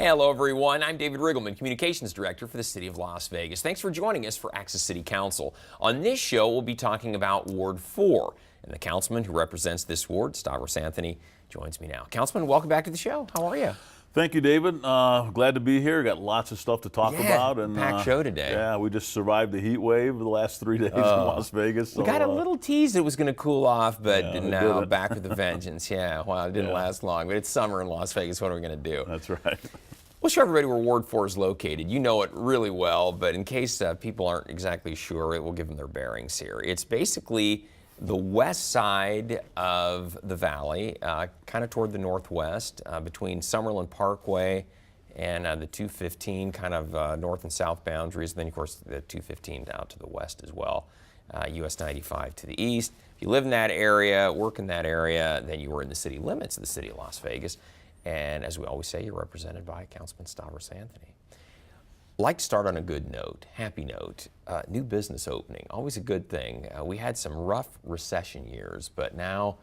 Hello, everyone. I'm David Riggleman, Communications Director for the City of Las Vegas. Thanks for joining us for Access City Council. On this show, we'll be talking about Ward 4, and the councilman who represents this ward, Stavros Anthony, joins me now. Councilman, welcome back to the show. How are you? Thank you, David. Glad to be here. Got lots of stuff to talk about. And packed show today. Yeah, we just survived the heat wave the last 3 days in Las Vegas. We got a little tease it was going to cool off, but now back with a vengeance. Yeah, well, it didn't last long, but it's summer in Las Vegas. What are we going to do? That's right. We'll show everybody where Ward 4 is located. You know it really well, but in case people aren't exactly sure, we'll give them their bearings here. It's basically the west side of the valley, kind of toward the northwest, between Summerlin Parkway and the 215, kind of north and south boundaries. And then, of course, the 215 out to the west as well, US 95 to the east. If you live in that area, work in that area, then you are in the city limits of the city of Las Vegas. And as we always say, you're represented by Councilman Stavros Anthony. I'd like to start on a good note, happy note. New business opening, always a good thing. We had some rough recession years, but now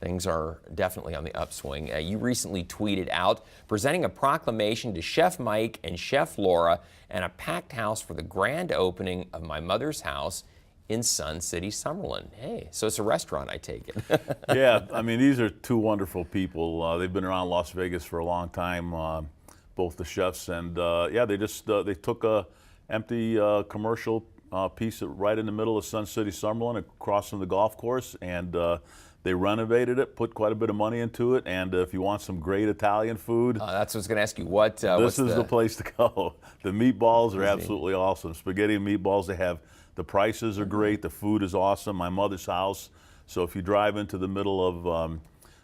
things are definitely on the upswing. You recently tweeted out, presenting a proclamation to Chef Mike and Chef Laura and a packed house for the grand opening of my mother's house in Sun City, Summerlin. Hey, so it's a restaurant, I take it. Yeah, I mean, these are two wonderful people. They've been around Las Vegas for a long time, both the chefs, and yeah, they took a empty commercial piece right in the middle of Sun City, Summerlin, across from the golf course, and they renovated it, put quite a bit of money into it, and if you want some great Italian food, that's what I was going to ask you. What? This is the place to go. The meatballs are absolutely awesome. Spaghetti and meatballs. They have. The prices are great. The food is awesome. My mother's house. So if you drive into the middle of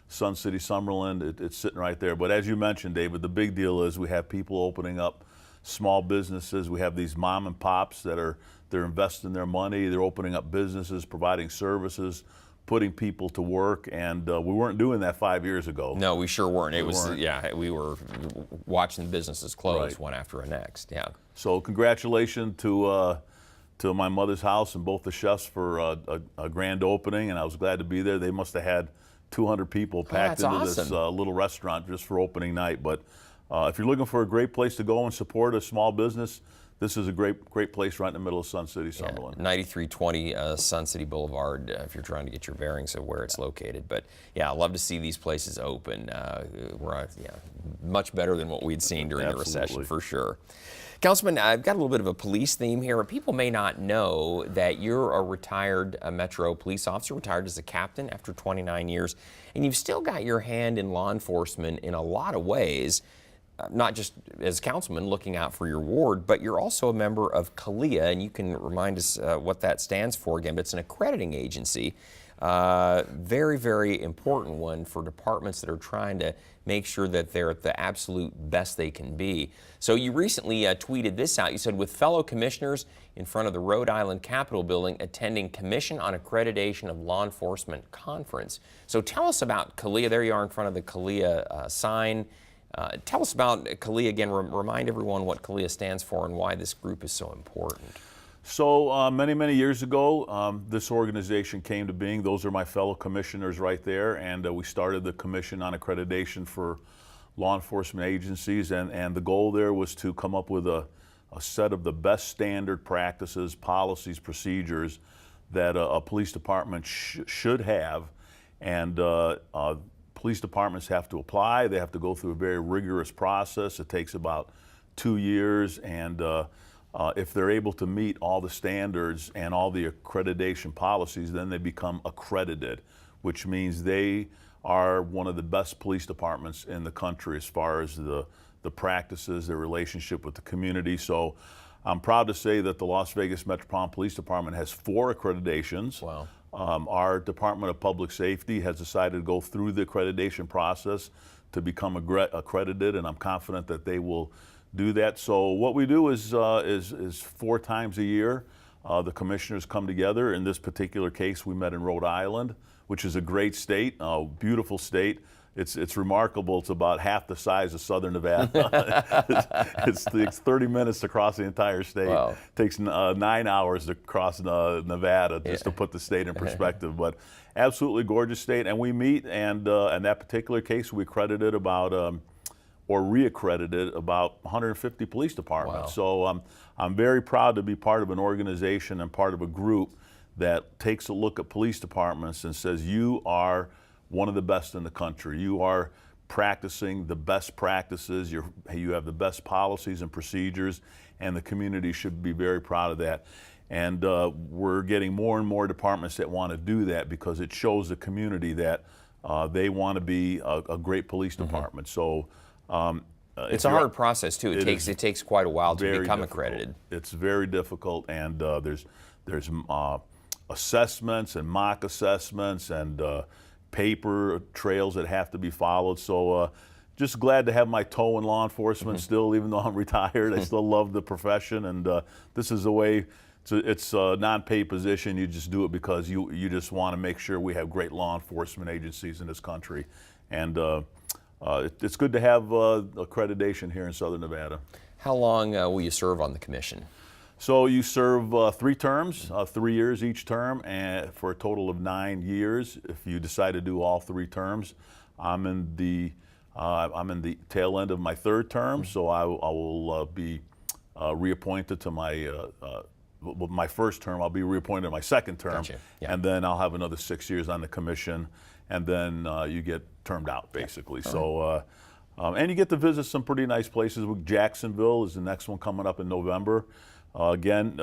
Sun City, Summerlin, it's sitting right there. But as you mentioned, David, the big deal is we have people opening up small businesses. We have these mom and pops they're investing their money. They're opening up businesses, providing services, putting people to work, and we weren't doing that 5 years ago. No, we sure weren't. We were watching the businesses close one after the next. Yeah. So congratulations to my mother's house and both the chefs for a grand opening, and I was glad to be there. They must have had 200 people packed into this little restaurant just for opening night. But if you're looking for a great place to go and support a small business, this is a great place right in the middle of Sun City, Summerlin. 9320 Sun City Boulevard, if you're trying to get your bearings of where it's located. But yeah, I love to see these places open. We're much better than what we'd seen during the recession, for sure. Councilman, I've got a little bit of a police theme here. People may not know that you're a retired Metro police officer, retired as a captain after 29 years, and you've still got your hand in law enforcement in a lot of ways, not just as councilman looking out for your ward, but you're also a member of CALEA, and you can remind us what that stands for again, but it's an accrediting agency. Very, very important one for departments that are trying to make sure that they're at the absolute best they can be. So you recently tweeted this out. You said, with fellow commissioners in front of the Rhode Island Capitol building attending Commission on Accreditation of Law Enforcement Conference. So tell us about CALEA. There you are in front of the CALEA sign. Tell us about CALEA again. Remind everyone what CALEA stands for and why this group is so important. So many years ago, this organization came to being. Those are my fellow commissioners right there, and we started the Commission on Accreditation for Law Enforcement Agencies, and the goal there was to come up with a set of the best standard practices, policies, procedures that a police department should have, and police departments have to apply. They have to go through a very rigorous process. It takes about 2 years, and if they're able to meet all the standards and all the accreditation policies, then they become accredited, which means they are one of the best police departments in the country as far as the practices, their relationship with the community. So I'm proud to say that the Las Vegas Metropolitan Police Department has 4 accreditations. Wow. Our Department of Public Safety has decided to go through the accreditation process to become accredited, and I'm confident that they will do that. So what we do is 4 times a year, the commissioners come together. In this particular case, we met in Rhode Island, which is a great state, a beautiful state. It's remarkable. It's about half the size of Southern Nevada. It's 30 minutes to cross the entire state. Wow. It takes 9 hours to cross Nevada, just to put the state in perspective. But absolutely gorgeous state. And we meet, and in that particular case, we accredited about or reaccredited about 150 police departments. Wow. So I'm very proud to be part of an organization and part of a group that takes a look at police departments and says, you are one of the best in the country. You are practicing the best practices. You have the best policies and procedures, and the community should be very proud of that. And we're getting more and more departments that want to do that because it shows the community that they want to be a great police department. So it's a hard process too. It takes quite a while to become accredited. It's very difficult, and there's assessments and mock assessments and paper trails that have to be followed. So just glad to have my toe in law enforcement still, even though I'm retired. I still love the profession, and this is the way. It's a non-paid position. You just do it because you just want to make sure we have great law enforcement agencies in this country, and it's good to have accreditation here in Southern Nevada. How long will you serve on the commission? So you serve 3 terms, 3 years each term, and for a total of 9 years. If you decide to do all 3 terms, I'm in the tail end of my 3rd term, so I will be reappointed to my first term. I'll be reappointed to my 2nd term, Gotcha. Yeah. and then I'll have another 6 years on the commission, and then you get termed out, basically. Yeah. So, and you get to visit some pretty nice places. Jacksonville is the next one coming up in November. Again,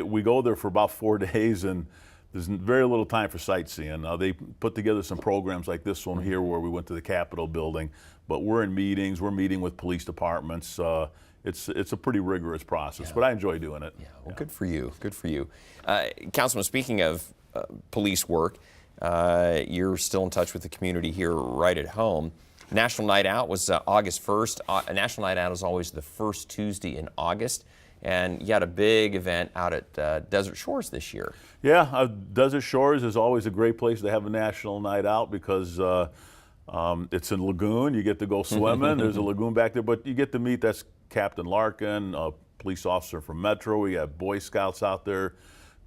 we go there for about 4 days, and there's very little time for sightseeing. They put together some programs like this one here where we went to the Capitol building, but we're in meetings, we're meeting with police departments. It's a pretty rigorous process, but I enjoy doing it. Yeah, well, good for you. Good for you. Councilman, speaking of police work, you're still in touch with the community here right at home. National Night Out was August 1st. National Night Out is always the first Tuesday in August, and you had a big event out at Desert Shores this year. Yeah, Desert Shores is always a great place to have a National Night Out because it's a lagoon. You get to go swimming. There's a lagoon back there, but you get to meet, that's Captain Larkin, a police officer from Metro. We have Boy Scouts out there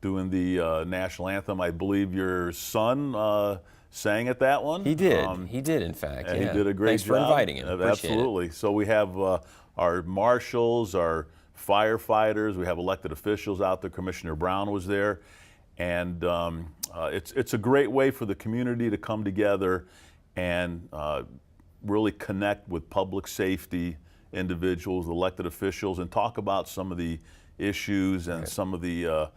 doing the national anthem. I believe your son sang at that one. He did. He did, in fact. And yeah. He did a great job. Thanks for inviting him. Absolutely. So we have our marshals, our firefighters. We have elected officials out there. Commissioner Brown was there, and it's a great way for the community to come together and really connect with public safety individuals, elected officials, and talk about some of the issues and some of the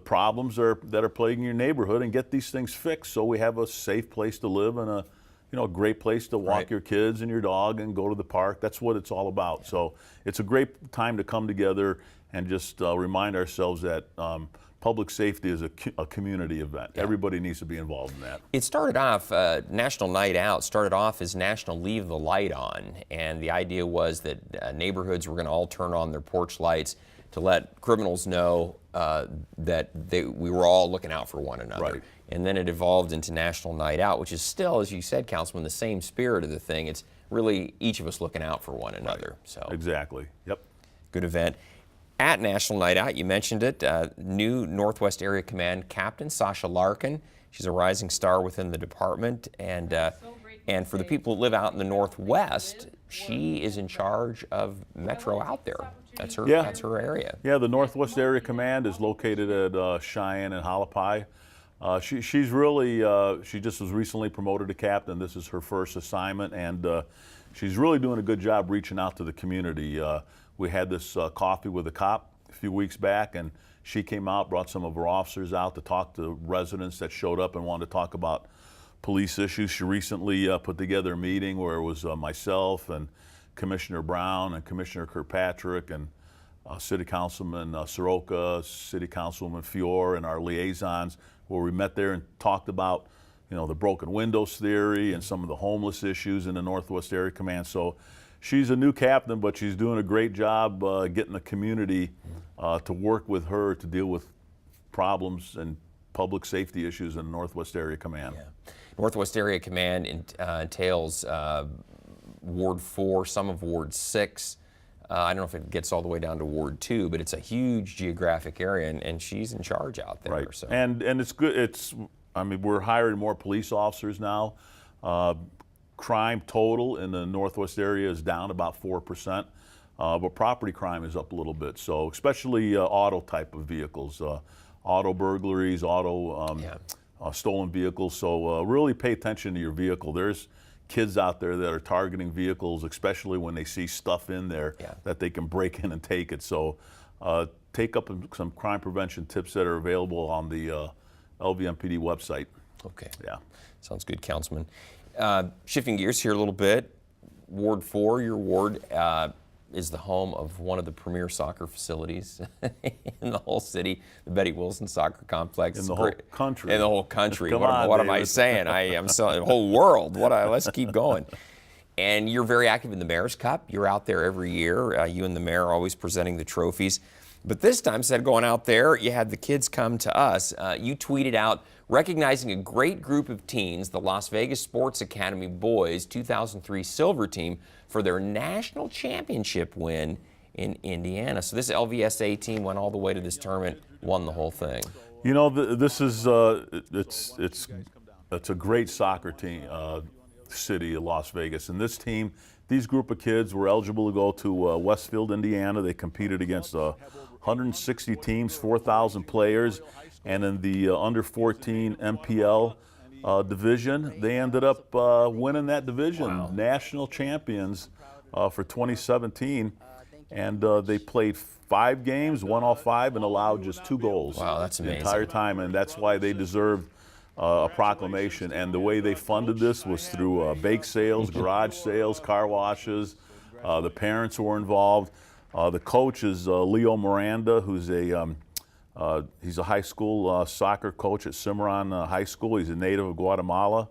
problems that are plaguing your neighborhood, and get these things fixed so we have a safe place to live and a great place to walk your kids and your dog and go to the park. That's what it's all about. Yeah. So it's a great time to come together and just remind ourselves that public safety is a community event. Yeah. Everybody needs to be involved in that. It started off, National Night Out started off as National Leave the Light On, and the idea was that neighborhoods were going to all turn on their porch lights to let criminals know that we were all looking out for one another. Right. And then it evolved into National Night Out, which is still, as you said, Councilman, the same spirit of the thing. It's really each of us looking out for one another. Right. So exactly. Yep. Good event. At National Night Out, you mentioned it, new Northwest Area Command Captain Sasha Larkin. She's a rising star within the department, and for the people who live out in the Northwest, she is in charge of Metro out there. That's her. Yeah. That's her area. Yeah, the Northwest Area Command is located at Cheyenne and Hualapai. She's really, she just was recently promoted to captain. This is her first assignment, and she's really doing a good job reaching out to the community. We had this coffee with a cop a few weeks back, and she came out, brought some of her officers out to talk to residents that showed up and wanted to talk about police issues. She recently put together a meeting where it was myself and Commissioner Brown and Commissioner Kirkpatrick and City Councilman Soroka, City Councilwoman Fior, and our liaisons, where we met there and talked about, the broken windows theory and some of the homeless issues in the Northwest Area Command. So she's a new captain, but she's doing a great job getting the community to work with her to deal with problems and public safety issues in the Northwest Area Command. Yeah. Northwest Area Command entails Ward 4, some of Ward 6. I don't know if it gets all the way down to Ward 2, but it's a huge geographic area, and she's in charge out there. Right. So. And it's good. We're hiring more police officers now. crime total in the Northwest area is down about 4%, but property crime is up a little bit. So especially auto type of vehicles, auto burglaries, auto stolen vehicles. So really pay attention to your vehicle. There's kids out there that are targeting vehicles, especially when they see stuff in there that they can break in and take it. So take up some crime prevention tips that are available on the LVMPD website. Okay. Yeah. Sounds good, Councilman. Shifting gears here a little bit, Ward 4, your ward, is the home of one of the premier soccer facilities in the whole city, the Betty Wilson Soccer Complex. In the whole country. In the whole country. Come what on, what am I saying? I am selling the whole world. Let's keep going. And you're very active in the Mayor's Cup. You're out there every year. You and the mayor are always presenting the trophies. But this time, instead of going out there, you had the kids come to us. You tweeted out, recognizing a great group of teens, the Las Vegas Sports Academy boys 2003 Silver Team, for their national championship win in Indiana. So this LVSA team went all the way to this tournament, won the whole thing. You know, this is it's a great soccer team, city of Las Vegas, and this team, these group of kids were eligible to go to Westfield, Indiana. They competed against 160 teams, 4,000 players, and in the under 14 MPL division, they ended up winning that division. Wow. National champions for 2017, and they played 5 games, won all 5, and allowed just 2 goals. Wow, that's amazing. The entire time, and that's why they deserved a proclamation. And the way they funded this was through bake sales, garage sales, car washes. The parents were involved. The coach is Leo Miranda, who's he's a high school soccer coach at Cimarron High School. He's a native of Guatemala,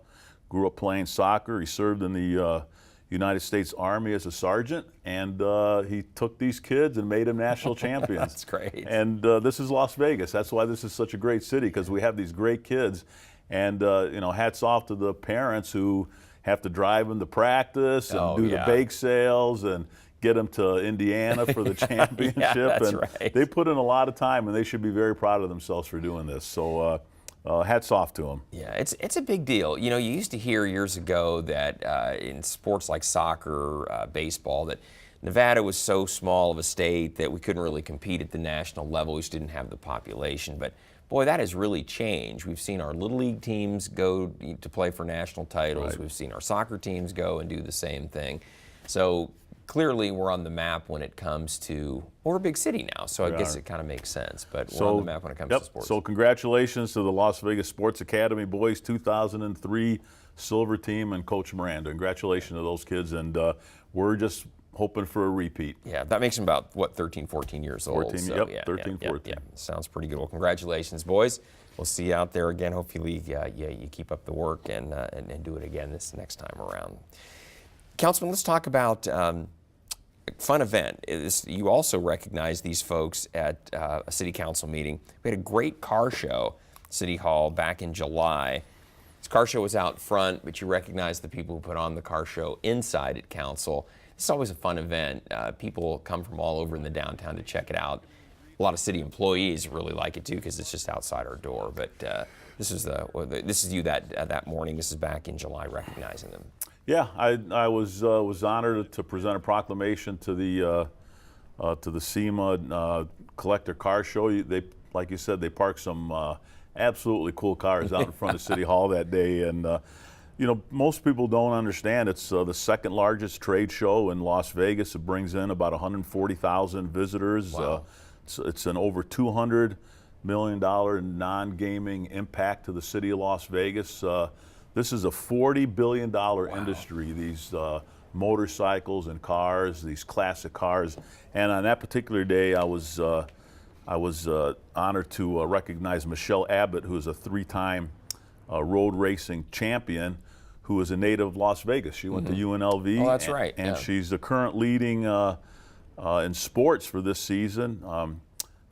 grew up playing soccer. He served in the United States Army as a sergeant, and he took these kids and made them national champions. That's great. And this is Las Vegas. That's why this is such a great city, because we have these great kids. And you know, hats off to the parents who have to drive them to practice and do the bake sales and get them to Indiana for the championship. That's and right. They put in a lot of time, and they should be very proud of themselves for doing this. So hats off to them. Yeah, it's a big deal. You know, you used to hear years ago that in sports like soccer, baseball, that Nevada was so small of a state that we couldn't really compete at the national level. We just didn't have the population. But boy, that has really changed. We've seen our Little League teams go to play for national titles. Right. We've seen our soccer teams go and do the same thing. So clearly we're on the map when it comes to, we're a big city now, so I guess it kind of makes sense, but we're on the map when it comes to sports. So congratulations to the Las Vegas Sports Academy boys 2003 Silver Team and Coach Miranda. Congratulations to those kids, and we're just hoping for a repeat. Yeah, that makes them about, what, 13, 14 years old? 14, so, yep, 13, 14. Yeah, sounds pretty good. Well, congratulations, boys. We'll see you out there again. Hopefully, you keep up the work and do it again this next time around. Councilman, let's talk about fun event. You also recognize these folks at a city council meeting. We had a great car show at City Hall back in July. This car show was out front, but you recognize the people who put on the car show inside at council. It's always a fun event. People come from all over in the downtown to check it out. A lot of city employees really like it too, because it's just outside our door. But this is you that morning. This is back in July, recognizing them. Yeah, I was honored to present a proclamation to the SEMA collector car show. They, like you said, they parked some absolutely cool cars out in front of City Hall that day, and you know, most people don't understand it's the second largest trade show in Las Vegas. It brings in about 140,000 visitors. Wow. It's an over $200 million non-gaming impact to the city of Las Vegas. This is a $40 billion industry, these motorcycles and cars, these classic cars. And on that particular day, I was honored to recognize Michelle Abbott, who is a 3-time road racing champion, who is a native of Las Vegas. She went to UNLV. Oh, that's right. And she's the current leading in sports for this season.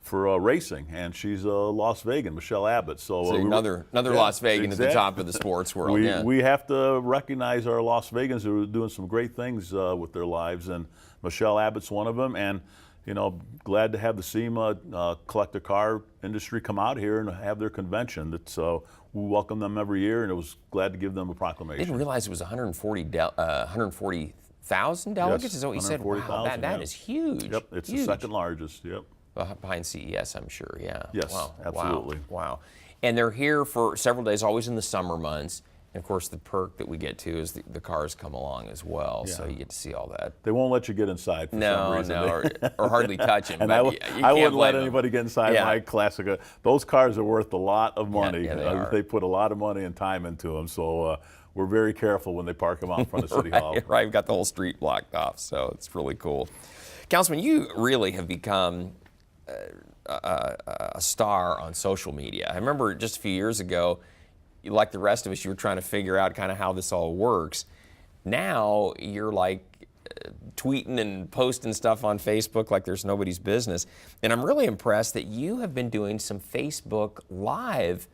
For racing, and she's a Las Vegan, Michelle Abbott. So another Las Vegan at the top of the sports world. We have to recognize our Las Vegans who are doing some great things with their lives, and Michelle Abbott's one of them. And glad to have the SEMA collector car industry come out here and have their convention. We welcome them every year, and it was glad to give them a proclamation. I didn't realize it was 140,000 delegates. Yes, is that what you said? Wow, that is huge. Yep, it's huge. the second largest. Yep. Behind CES, I'm sure. Yeah. Yes, wow. absolutely. Wow. And they're here for several days, always in the summer months. And of course, the perk that we get to is the cars come along as well, so you get to see all that. They won't let you get inside for some reason. Or hardly touch them. And I wouldn't let anybody get inside my Classica. Those cars are worth a lot of money. Yeah, they put a lot of money and time into them, so we're very careful when they park them out in front of City Hall. Right, we've got the whole street blocked off, so it's really cool. Councilman, you really have become a star on social media. I remember just a few years ago, like the rest of us, you were trying to figure out kind of how this all works. Now you're like tweeting and posting stuff on Facebook like there's nobody's business. And I'm really impressed that you have been doing some Facebook Live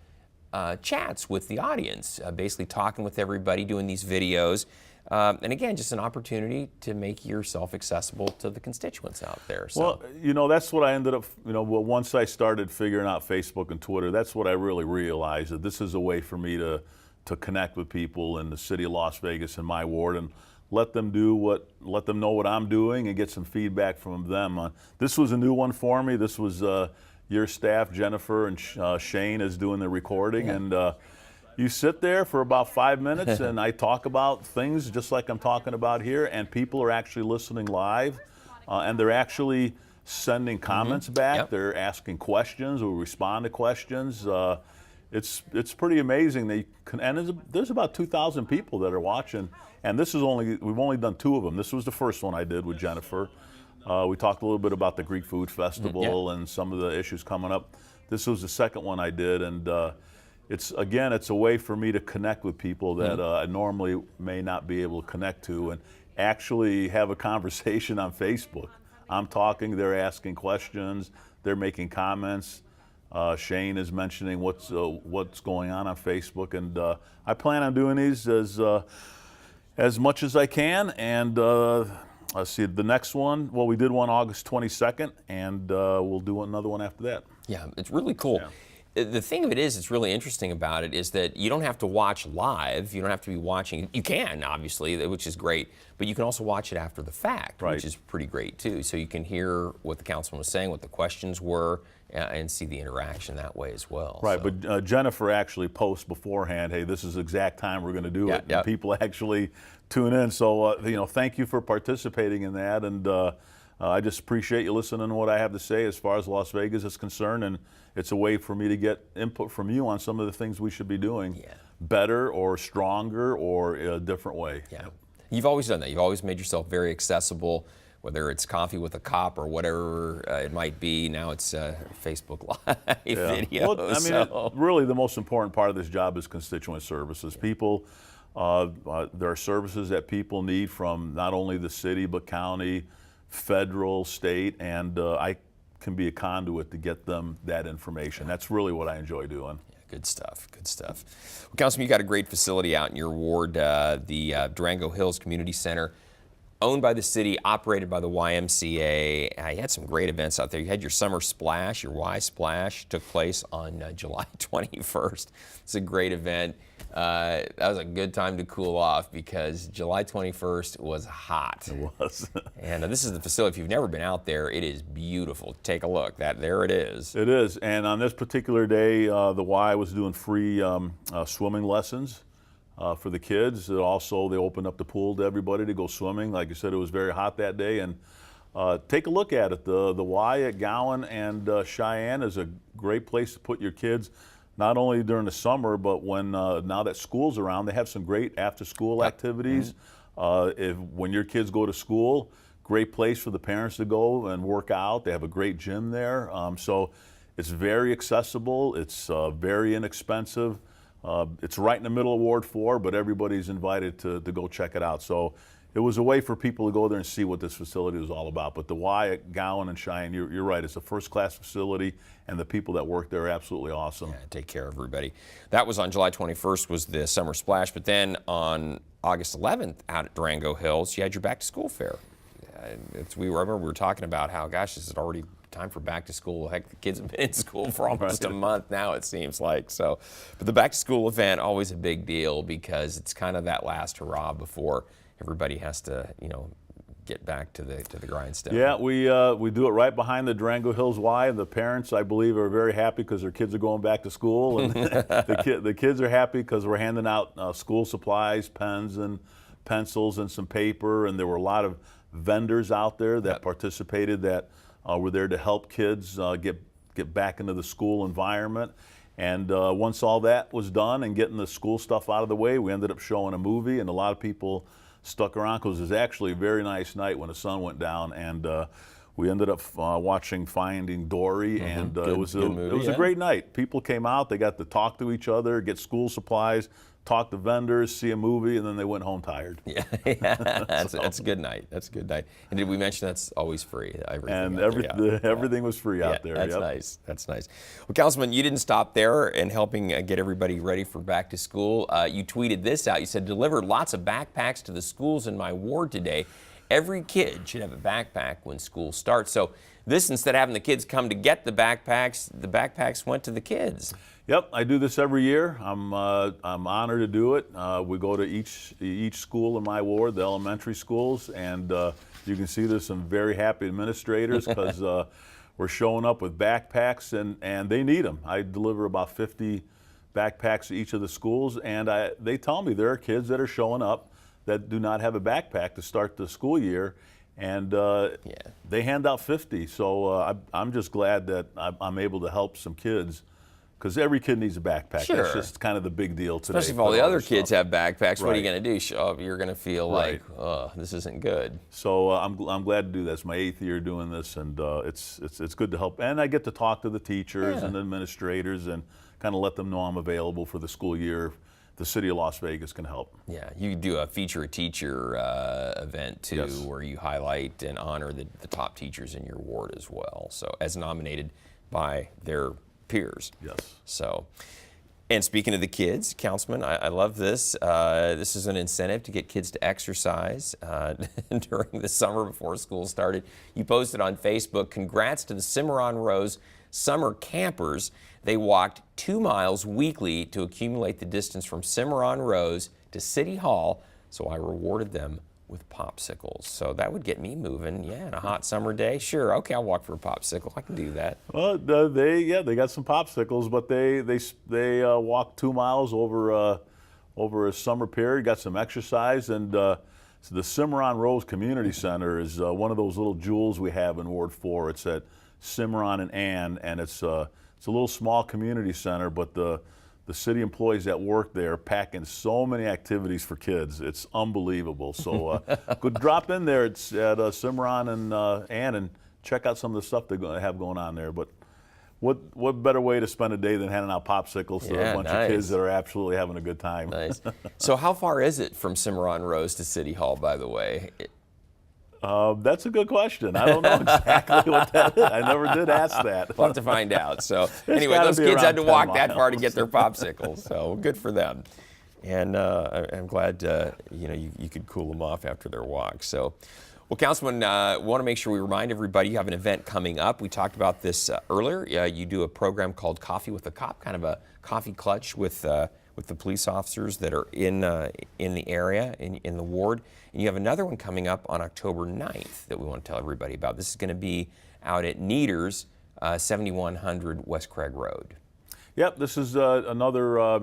chats with the audience, basically talking with everybody, doing these videos. And again, just an opportunity to make yourself accessible to the constituents out there. So. Well, that's what I ended up, once I started figuring out Facebook and Twitter, that's what I really realized, that this is a way for me to connect with people in the city of Las Vegas in my ward and let them know what I'm doing and get some feedback from them. This was a new one for me. This was your staff, Jennifer and Shane, is doing the recording. And you sit there for about 5 minutes and I talk about things just like I'm talking about here, and people are actually listening live and they're actually sending comments back. Yep. They're asking questions, we respond to questions. It's pretty amazing. And there's about 2,000 people that are watching, and we've only done 2 of them. This was the first one I did with Jennifer. We talked a little bit about the Greek Food Festival and some of the issues coming up. This was the second one I did, and it's a way for me to connect with people that I normally may not be able to connect to, and actually have a conversation on Facebook. I'm talking, they're asking questions, they're making comments. Shane is mentioning what's going on Facebook, and I plan on doing these as much as I can. And let's see, the next one, we did one August 22nd, and we'll do another one after that. Yeah, it's really cool. Yeah. The thing of it is, it's really interesting about it is that you don't have to watch live. You don't have to be watching. You can, obviously, which is great, but you can also watch it after the fact, which is pretty great too. So you can hear what the councilman was saying, what the questions were, and see the interaction that way as well. Right, so. But Jennifer actually posts beforehand, hey, this is the exact time we're going to do it. And people actually tune in. So, thank you for participating in that. And I just appreciate you listening to what I have to say as far as Las Vegas is concerned. And it's a way for me to get input from you on some of the things we should be doing better or stronger or in a different way. Yeah. You've always done that. You've always made yourself very accessible, whether it's Coffee with a Cop or whatever it might be. Now it's Facebook Live video. Well, really the most important part of this job is constituent services. People, there are services that people need from not only the city but county, federal, state, and I can be a conduit to get them that information. That's really what I enjoy doing. Yeah, good stuff, good stuff. Well, Councilman, you got a great facility out in your ward, the Durango Hills Community Center, owned by the city, operated by the YMCA. You had some great events out there. You had your Summer Splash, your Y Splash, took place on July 21st. It's a great event. That was a good time to cool off because July 21st was hot. It was. And this is the facility. If you've never been out there, it is beautiful. Take a look. There it is. It is. And on this particular day, the Y was doing free swimming lessons for the kids. Also, they opened up the pool to everybody to go swimming. Like you said, it was very hot that day. And take a look at it. The Y at Gowan and Cheyenne is a great place to put your kids. Not only during the summer, but when now that school's around, they have some great after-school activities. When your kids go to school, great place for the parents to go and work out. They have a great gym there. So it's very accessible. It's very inexpensive. It's right in the middle of Ward 4, but everybody's invited to go check it out. So it was a way for people to go there and see what this facility was all about. But the Y at Gowan and Cheyenne, you're right, it's a first-class facility, and the people that work there are absolutely awesome. Yeah, take care of everybody. That was on July 21st was the Summer Splash, but then on August 11th out at Durango Hills, you had your back-to-school fair. we remember we were talking about how, gosh, this is already time for back to school. Heck, the kids have been in school for almost a month now, it seems like. So, but the back to school event, always a big deal because it's kind of that last hurrah before everybody has to, get back to the grindstone. Yeah, we do it right behind the Durango Hills Y, and the parents, I believe, are very happy because their kids are going back to school, and the kids are happy because we're handing out school supplies, pens and pencils and some paper, and there were a lot of vendors out there that participated that were there to help kids get back into the school environment. And once all that was done and getting the school stuff out of the way, we ended up showing a movie, and a lot of people stuck around because it was actually a very nice night when the sun went down, and we ended up watching Finding Dory, and it was a great night. People came out, they got to talk to each other, get school supplies, talk to vendors, see a movie, and then they went home tired. Yeah, that's a good night. That's a good night. And did we mention that's always free? Everything was free out there. That's nice. That's nice. Well, Councilman, you didn't stop there in helping get everybody ready for back to school. You tweeted this out. You said, delivered lots of backpacks to the schools in my ward today. Every kid should have a backpack when school starts. So this, instead of having the kids come to get the backpacks went to the kids. Yep, I do this every year. I'm honored to do it. We go to each school in my ward, the elementary schools, and you can see there's some very happy administrators because we're showing up with backpacks, and they need them. I deliver about 50 backpacks to each of the schools, and they tell me there are kids that are showing up that do not have a backpack to start the school year, and they hand out 50. So I'm just glad that I'm able to help some kids, because every kid needs a backpack. Sure. That's just kind of the big deal today. Especially if all the other kids have backpacks, what are you going to do? Show up, you're going to feel like, oh, this isn't good. So I'm glad to do that. It's my 8th year doing this, and it's good to help. And I get to talk to the teachers and the administrators and kind of let them know I'm available for the school year. The city of Las Vegas can help. Yeah, you do a feature a teacher event too, where you highlight and honor the top teachers in your ward as well. So as nominated by their peers. Yes. So, and speaking of the kids, Councilman, I love this. This is an incentive to get kids to exercise during the summer before school started. You posted on Facebook, congrats to the Cimarron Rose summer campers. They walked 2 miles weekly to accumulate the distance from Cimarron Rose to City Hall, so I rewarded them with popsicles. So that would get me moving. Yeah, on a hot summer day. Sure, okay, I'll walk for a popsicle. I can do that. Well, they got some popsicles, but they walked 2 miles over a summer period, got some exercise, and so the Cimarron Rose Community Center is one of those little jewels we have in Ward 4. It's at Cimarron and Ann, and it's a little small community center, but the city employees that work there pack in so many activities for kids. It's unbelievable. So go drop in there. It's at Cimarron and Ann and check out some of the stuff they have going on there. But what better way to spend a day than handing out popsicles to a bunch of kids that are absolutely having a good time. Nice. So how far is it from Cimarron Rose to City Hall, by the way? That's a good question. I don't know exactly what that is. I never did ask that. We'll have to find out. So anyway, those kids had to walk that far to get their popsicles. So good for them. And I'm glad you could cool them off after their walk. So, well, Councilman, want to make sure we remind everybody you have an event coming up. We talked about this earlier. You do a program called Coffee with a Cop, kind of a coffee clutch with the police officers that are in the area, in the ward. And you have another one coming up on October 9th that we want to tell everybody about. This is going to be out at Neaters, 7100 West Craig Road. Yep, this is another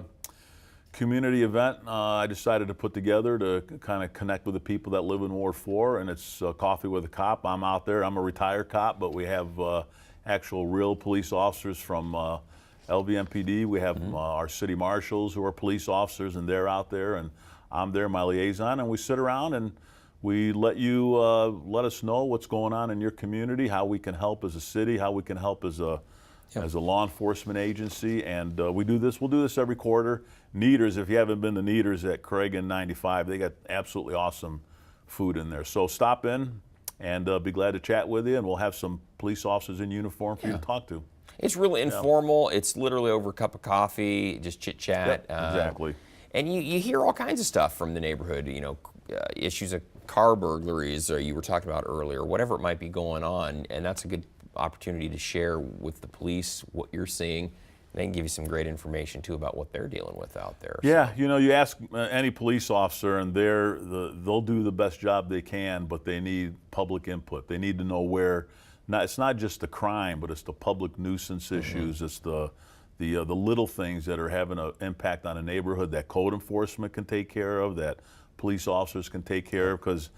community event I decided to put together to kind of connect with the people that live in Ward 4, and it's Coffee with a Cop. I'm out there. I'm a retired cop, but we have actual real police officers from LVMPD. We have our city marshals who are police officers, and they're out there, and I'm there, my liaison, and we sit around and we let you let us know what's going on in your community, how we can help as a city, how we can help as a law enforcement agency, and we'll do this every quarter. Neaters, if you haven't been to Neaters at Craig and 95, they got absolutely awesome food in there. So stop in and be glad to chat with you, and we'll have some police officers in uniform for you to talk to. It's really informal. It's literally over a cup of coffee, just chit chat. Yep, exactly. And you hear all kinds of stuff from the neighborhood. Issues of car burglaries you were talking about earlier, whatever it might be going on, and that's a good opportunity to share with the police what you're seeing. They can give you some great information too about what they're dealing with out there. Yeah, you know, you ask any police officer, and they'll do the best job they can, but they need public input. They need to know where. It's not just the crime, but it's the public nuisance issues. It's the little things that are having an impact on a neighborhood that code enforcement can take care of, that police officers can take care of, because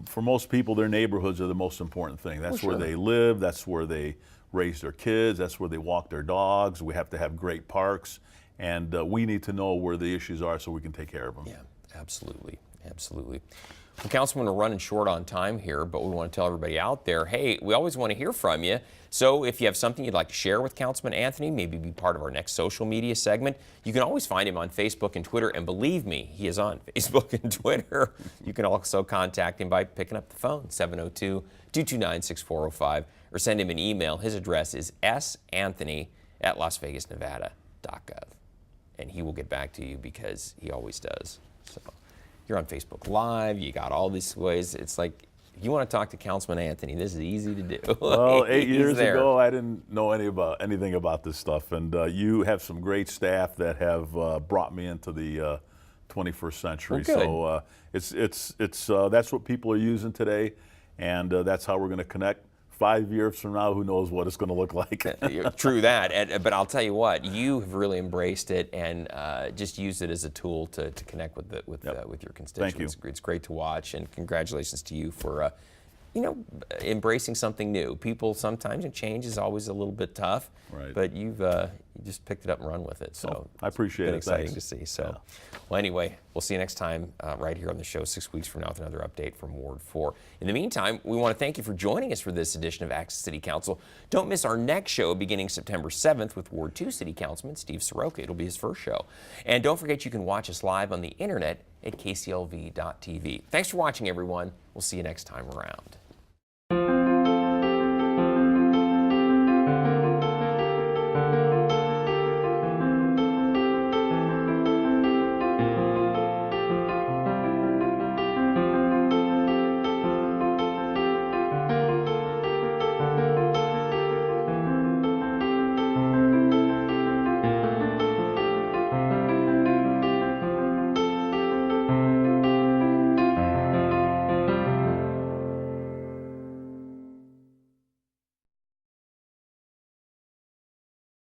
for most people, their neighborhoods are the most important thing. That's where they live. That's where they raise their kids. That's where they walk their dogs. We have to have great parks, and we need to know where the issues are so we can take care of them. Yeah, absolutely, absolutely. Well, Councilman, we're running short on time here, but we want to tell everybody out there, hey, we always want to hear from you. So if you have something you'd like to share with Councilman Anthony, maybe be part of our next social media segment, you can always find him on Facebook and Twitter. And believe me, he is on Facebook and Twitter. You can also contact him by picking up the phone, 702-229-6405, or send him an email. His address is santhony@lasvegasnevada.gov. And he will get back to you because he always does. So you're on Facebook Live. You got all these ways. It's like, if you want to talk to Councilman Anthony, this is easy to do. Well, 8 years ago, I didn't know anything about this stuff, and you have some great staff that have brought me into the 21st century. Well, so that's what people are using today, and that's how we're going to connect. 5 years from now, who knows what it's going to look like. True that, but I'll tell you what, you have really embraced it and just used it as a tool to connect with your constituents. Thank you. It's great to watch, and congratulations to you for embracing something new. People sometimes, change is always a little bit tough, right, but you just picked it up and run with it. So I appreciate it. It's been exciting Thanks. to see. So, well, anyway, we'll see you next time right here on the show 6 weeks from now with another update from Ward 4. In the meantime, we want to thank you for joining us for this edition of Access City Council. Don't miss our next show beginning September 7th with Ward 2 City Councilman Steve Soroka. It'll be his first show. And don't forget, you can watch us live on the internet at kclv.tv. Thanks for watching, everyone. We'll see you next time around.